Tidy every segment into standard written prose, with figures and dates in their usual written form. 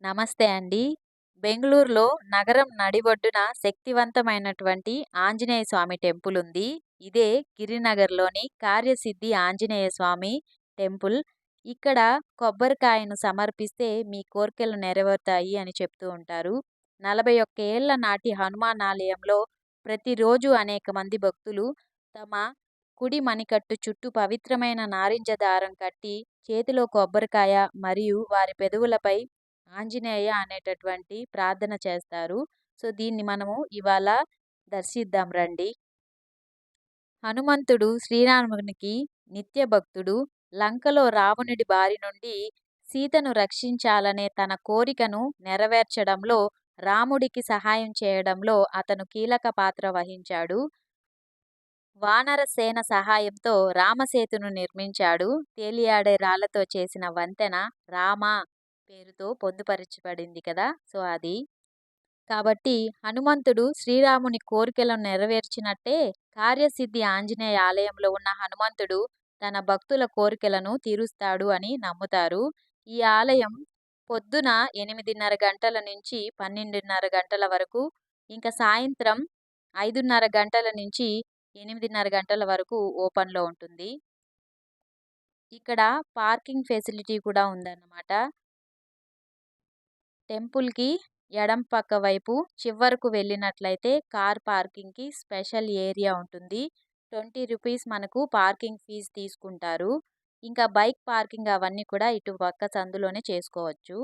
నమస్తే అండి. బెంగుళూరులో నగరం నడిబొడ్డున శక్తివంతమైనటువంటి ఆంజనేయ స్వామి టెంపుల్ ఉంది. ఇదే గిరినగర్‌లోని కార్యసిద్ధి ఆంజనేయ స్వామి టెంపుల్. ఇక్కడ కొబ్బరికాయను సమర్పిస్తే మీ కోర్కెలు నెరవేరుతాయి అని చెప్తూ ఉంటారు. 41 ఏళ్ల నాటి హనుమాన్ ఆలయంలో ప్రతిరోజు అనేక మంది భక్తులు తమ కుడి మణికట్టు చుట్టూ పవిత్రమైన నారింజ దారం కట్టి, చేతిలో కొబ్బరికాయ మరియు వారి పెదవులపై ఆంజనేయ అనేటటువంటి ప్రార్థన చేస్తారు. సో, దీన్ని మనము ఇవాళ దర్శిద్దాం రండి. హనుమంతుడు శ్రీరామునికి నిత్య భక్తుడు. లంకలో రావణుడి బారి నుండి సీతను రక్షించాలనే తన కోరికను నెరవేర్చడంలో, రాముడికి సహాయం చేయడంలో అతను కీలక పాత్ర వహించాడు. వానర సేన సహాయంతో రామసేతును నిర్మించాడు. తేలియాడే రాళ్లతో చేసిన వంతెన రామ పేరుతో పొందుపరచబడింది కదా! సో, అది. కాబట్టి హనుమంతుడు శ్రీరాముని కోరికలను నెరవేర్చినట్టే కార్యసిద్ధి ఆంజనేయ ఆలయంలో ఉన్న హనుమంతుడు తన భక్తుల కోరికలను తీరుస్తాడు అని నమ్ముతారు. ఈ ఆలయం పొద్దున 8:30 గంటల నుంచి 12:30 గంటల వరకు, ఇంకా సాయంత్రం 5:30 గంటల నుంచి 8:30 గంటల వరకు ఓపెన్‌లో ఉంటుంది. ఇక్కడ పార్కింగ్ ఫెసిలిటీ కూడా ఉందన్నమాట. టెంపుల్‌కి ఎడమ పక్క వైపు చివరకు వెళ్ళినట్లయితే కార్ పార్కింగ్‌కి స్పెషల్ ఏరియా ఉంటుంది. ₹20 మనకు పార్కింగ్ ఫీజు తీసుకుంటారు. ఇంకా బైక్ పార్కింగ్ అవన్నీ కూడా ఇటు పక్క సందులోనే చేసుకోవచ్చు.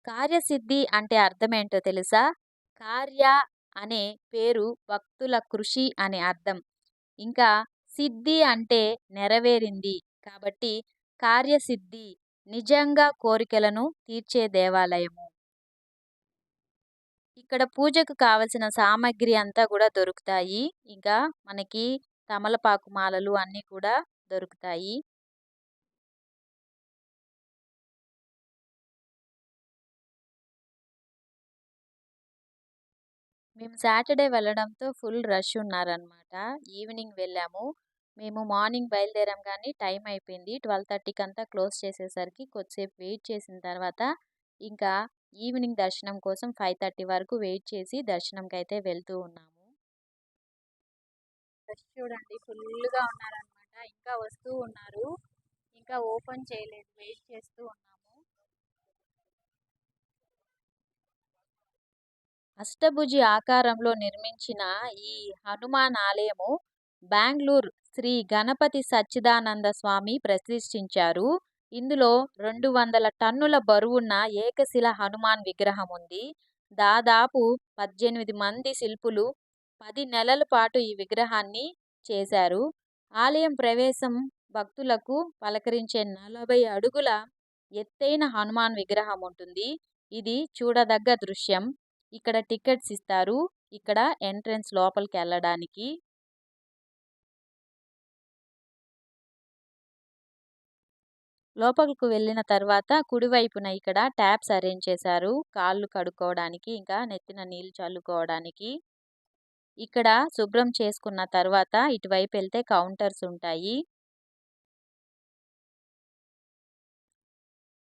కార్యసిద్ధి అంటే అర్థమేంటో తెలుసా? కార్య అనే పేరు భక్తుల కృషి అని అర్థం. ఇంకా సిద్ధి అంటే నెరవేరింది. కాబట్టి కార్యసిద్ధి నిజంగా కోరికలను తీర్చే దేవాలయము. ఇక్కడ పూజకు కావలసిన సామాగ్రి అంతా కూడా దొరుకుతాయి. ఇంకా మనకి తమలపాకు మాలలు అన్నీ కూడా దొరుకుతాయి. మేము సాటర్‌డే వెళ్ళడంతో ఫుల్ రష్ ఉన్నారనమాట. ఈవినింగ్ వెళ్ళాము. మేము మార్నింగ్ బయలుదేరాం కానీ టైం అయిపోయింది. 12:30కి అంతా క్లోజ్ చేసేసరికి కొద్దిసేపు వెయిట్ చేసిన తర్వాత ఇంకా ఈవినింగ్ దర్శనం కోసం 5:30 వరకు వెయిట్ చేసి దర్శనంకైతే వెళ్తూ ఉన్నాము. రష్ చూడండి ఫుల్‌గా ఉన్నారనమాట. ఇంకా వస్తూ ఉన్నారు. ఇంకా ఓపెన్ చేయలేదు. వెయిట్ చేస్తూ ఉన్నాము. అష్టభుజి ఆకారంలో నిర్మించిన ఈ హనుమాన్ ఆలయము బెంగుళూరు శ్రీ గణపతి సచ్చిదానంద స్వామి ప్రతిష్ఠించారు. ఇందులో 200 టన్నుల బరువున్న ఏకశిల హనుమాన్ విగ్రహం ఉంది. దాదాపు 18 మంది శిల్పులు 10 నెలల పాటు ఈ విగ్రహాన్ని చేశారు. ఆలయం ప్రవేశం భక్తులకు పలకరించే 40 అడుగుల ఎత్తైన హనుమాన్ విగ్రహం ఉంటుంది. ఇది చూడదగ్గ దృశ్యం. ఇక్కడ టికెట్స్ ఇస్తారు. ఇక్కడ ఎంట్రన్స్ లోపలికి వెళ్ళడానికి. లోపలికి వెళ్ళిన తర్వాత కుడివైపున ఇక్కడ ట్యాప్స్ అరేంజ్ చేశారు. కాళ్ళు కడుక్కోవడానికి, ఇంకా నెత్తిన నీళ్లు చల్లుకోవడానికి. ఇక్కడ శుభ్రం చేసుకున్న తర్వాత ఇటువైపు వెళ్తే కౌంటర్స్ ఉంటాయి.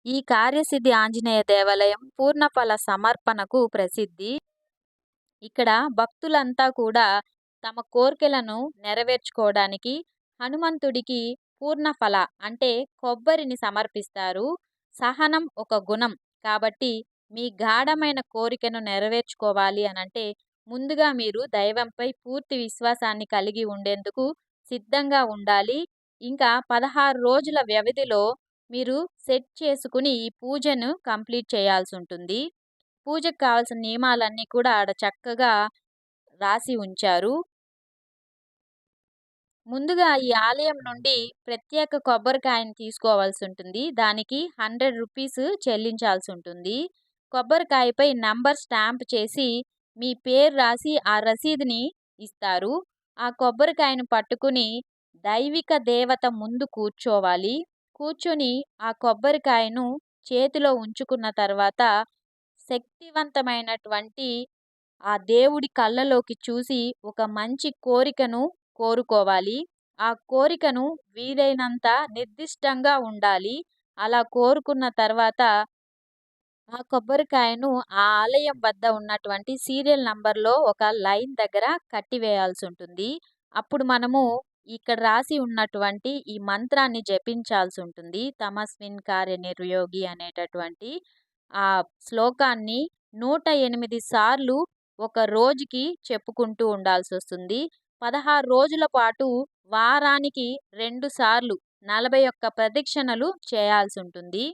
ఈ కార్యసిద్ధి ఆంజనేయ దేవాలయం పూర్ణఫల సమర్పణకు ప్రసిద్ధి. ఇక్కడ భక్తులంతా కూడా తమ కోర్కెలను నెరవేర్చుకోవడానికి హనుమంతుడికి పూర్ణఫల అంటే కొబ్బరిని సమర్పిస్తారు. సహనం ఒక గుణం కాబట్టి మీ గాఢమైన కోరికను నెరవేర్చుకోవాలి అనంటే ముందుగా మీరు దైవంపై పూర్తి విశ్వాసాన్ని కలిగి ఉండేందుకు సిద్ధంగా ఉండాలి. ఇంకా 16 రోజుల వ్యవధిలో మీరు సెట్ చేసుకుని ఈ పూజను కంప్లీట్ చేయాల్సి ఉంటుంది. పూజకు కావాల్సిన నియమాలన్నీ కూడా ఆడ చక్కగా రాసి ఉంచారు. ముందుగా ఈ ఆలయం నుండి ప్రత్యేక కొబ్బరికాయను తీసుకోవాల్సి ఉంటుంది. దానికి ₹100 చెల్లించాల్సి ఉంటుంది. కొబ్బరికాయపై నంబర్ స్టాంప్ చేసి మీ పేరు రాసి ఆ రసీదుని ఇస్తారు. ఆ కొబ్బరికాయను పట్టుకుని దైవిక దేవత ముందు కూర్చోవాలి. కూర్చొని ఆ కొబ్బరికాయను చేతిలో ఉంచుకున్న తర్వాత శక్తివంతమైనటువంటి ఆ దేవుడి కళ్ళలోకి చూసి ఒక మంచి కోరికను కోరుకోవాలి. ఆ కోరికను వీలైనంత నిర్దిష్టంగా ఉండాలి. అలా కోరుకున్న తర్వాత ఆ కొబ్బరికాయను ఆ ఆలయం వద్ద ఉన్నటువంటి సీరియల్ నంబర్‌లో ఒక లైన్ దగ్గర కట్టివేయాల్సుంటుంది. అప్పుడు మనము ఇక్కడ రాసి ఉన్నటువంటి ఈ మంత్రాన్ని జపించాల్సుంటుంది. తమస్మిన్ కార్య నిర్యోగి అనేటటువంటి ఆ శ్లోకాన్ని 108 సార్లు ఒక రోజుకి చెప్పుకుంటూ ఉండాల్సొస్తుంది. 16 రోజుల పాటు వారానికి 2 సార్లు 41 ప్రదక్షిణలు చేయాల్సుంటుంది.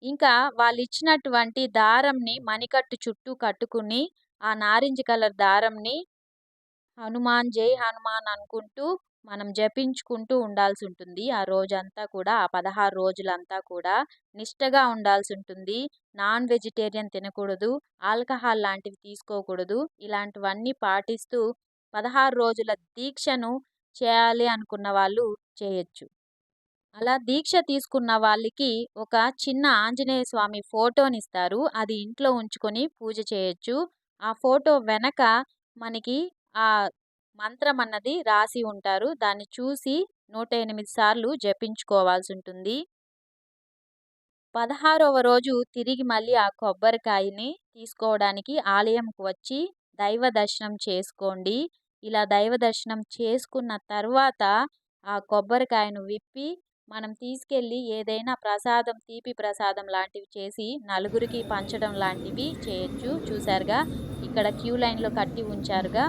ఇంకా వాళ్ళిచ్చినటువంటి దారంని మణికట్టు చుట్టూ కట్టుకుని, ఆ నారింజ కలర్ దారంని హనుమాన్ జై హనుమాన్ అనుకుంటూ మనం జపించుకుంటూ ఉండాల్సుంటుంది. ఆ రోజంతా కూడా, ఆ 16 రోజులంతా కూడా నిష్టగా ఉండాల్సుంటుంది. నాన్ వెజిటేరియన్ తినకూడదు, ఆల్కహాల్ లాంటివి తీసుకోకూడదు. ఇలాంటివన్నీ పాటిస్తూ 16 రోజుల దీక్షను చేయాలి అనుకున్న వాళ్ళు చేయొచ్చు. అలా దీక్ష తీసుకున్న వాళ్ళకి ఒక చిన్న ఆంజనేయ స్వామి ఫోటోనిస్తారు. అది ఇంట్లో ఉంచుకొని పూజ చేయొచ్చు. ఆ ఫోటో వెనక మనకి ఆ మంత్రం అన్నది రాసి ఉంటారు. దాన్ని చూసి 108 సార్లు జపించుకోవాల్సుంటుంది. 16వ రోజు తిరిగి మళ్ళీ ఆ కొబ్బరికాయని తీసుకోవడానికి ఆలయంకు వచ్చి దైవ దర్శనం చేసుకోండి. ఇలా దైవ దర్శనం చేసుకున్న తర్వాత ఆ కొబ్బరికాయను విప్పి మనం తీసుకెళ్ళి ఏదైనా ప్రసాదం, తీపి ప్రసాదం లాంటివి చేసి నలుగురికి పంచడం లాంటివి చేయొచ్చు. చూసారుగా ఇక్కడ క్యూ లైన్‌లో కట్టి ఉంచారుగా,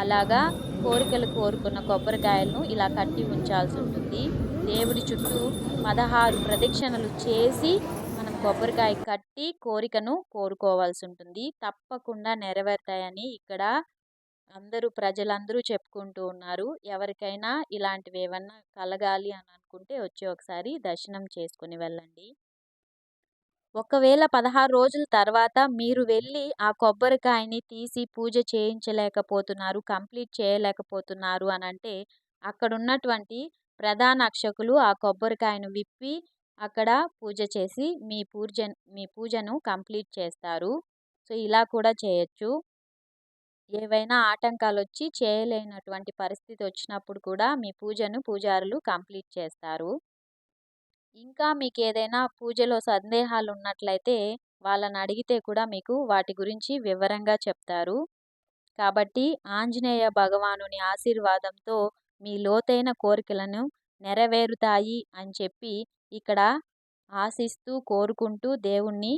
అలాగా కోరికలు కోరుకున్న కొబ్బరికాయలను ఇలా కట్టి ఉంచాల్సుంటుంది. దేవుడి చుట్టూ 16 ప్రదక్షిణలు చేసి మనం కొబ్బరికాయ కట్టి కోరికను కోరుకోవాల్సుంటుంది. తప్పకుండా నెరవేరుతాయని ఇక్కడ ప్రజలందరూ చెప్పుకుంటూ ఉన్నారు. ఎవరికైనా ఇలాంటివేవన్నా కలగాలి అని అనుకుంటే వచ్చి ఒకసారి దర్శనం చేసుకొని వెళ్ళండి. ఒకవేళ 16 రోజుల తర్వాత మీరు వెళ్ళి ఆ కొబ్బరికాయని తీసి పూజ చేయించలేకపోతున్నారు, కంప్లీట్ చేయలేకపోతున్నారు అనంటే అక్కడున్నటువంటి ప్రధాన అర్చకులు ఆ కొబ్బరికాయను విప్పి అక్కడ పూజ చేసి మీ పూజను కంప్లీట్ చేస్తారు. సో, ఇలా కూడా చేయొచ్చు. ఏవైనా ఆటంకాలొచ్చి చేయలేనటువంటి పరిస్థితి వచ్చినప్పుడు కూడా మీ పూజను పూజారులు కంప్లీట్ చేస్తారు. ఇంకా మీకేదైనా పూజలో సందేహాలున్నట్లయితే వాళ్ళని అడిగితే కూడా మీకు వాటి గురించి వివరంగా చెప్తారు. కాబట్టి ఆంజనేయ భగవానుని ఆశీర్వాదంతో మీ లోతైన కోరికలను నెరవేరుతాయి అని చెప్పి ఇక్కడ ఆశిస్తూ, కోరుకుంటూ దేవుణ్ణి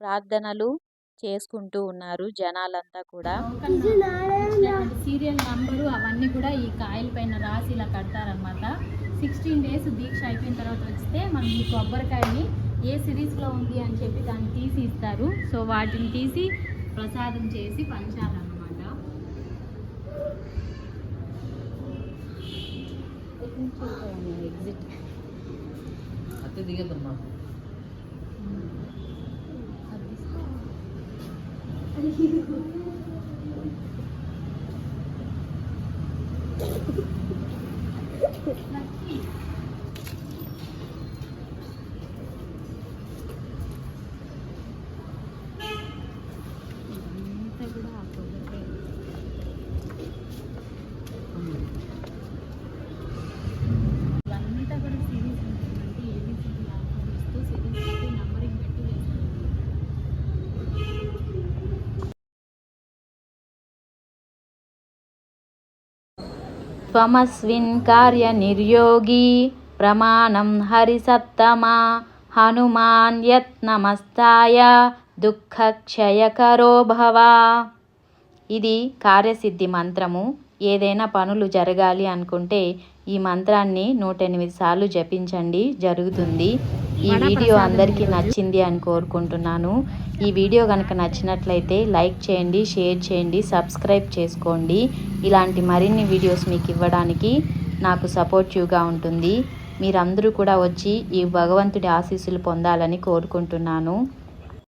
ప్రార్థనలు చేసుకుంటూ ఉన్నారు జనాలంతా కూడా. సీరియల్ నంబరు అవన్నీ కూడా ఈ కాయల పైన రాసి ఇలా కడతారనమాట. 16 డేస్ దీక్ష అయిపోయిన తర్వాత వస్తే మనం ఈ కొబ్బరికాయని ఏ సిరీస్లో ఉంది అని చెప్పి దాన్ని తీసి ఇస్తారు. సో వాటిని తీసి ప్రసాదం చేసి పంచాలన్నమాట. ఎగ్జిట్ అతి దిగదమ్మా. త్వమస్మిన్ కార్య నిర్యోగి ప్రమాణం హరిసత్తమా హనుమాన్ యత్నమస్తాయ దుఃఖక్షయకరో భవ. ఇది కార్యసిద్ధి మంత్రము. ఏదైనా పనులు జరగాలి అనుకుంటే ఈ మంత్రాన్ని 108 సార్లు జపించండి, జరుగుతుంది. ఈ వీడియో అందరికీ నచ్చింది అని కోరుకుంటున్నాను. ఈ వీడియో కనుక నచ్చినట్లయితే లైక్ చేయండి, షేర్ చేయండి, సబ్స్క్రైబ్ చేసుకోండి. ఇలాంటి మరిన్ని వీడియోస్ మీకు ఇవ్వడానికి నాకు సపోర్టివ్గా ఉంటుంది. మీరందరూ కూడా వచ్చి ఈ భగవంతుడి ఆశీస్సులు పొందాలని కోరుకుంటున్నాను.